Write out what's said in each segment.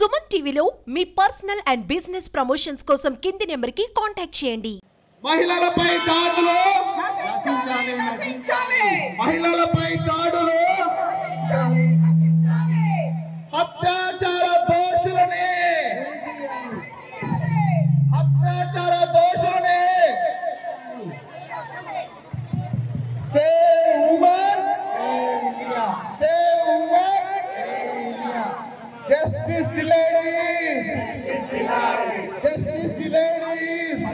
సుమన్ టీవీలో మీ personal and business promotions కోసం కింది నెంబర్కి కాంటాక్ట్ చేయండి. మహిళలపై దాడులు మహిళలపై దాడులు అత్యాచార దోషులని save women justice the ladies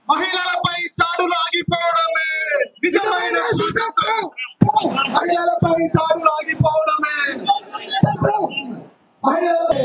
మహిళలపై దాడులు ఆగిపోవడమే నిజమైన స్వాతంత్రం. మహిళలపై దాడులు ఆగిపోవడమే మహిళలపై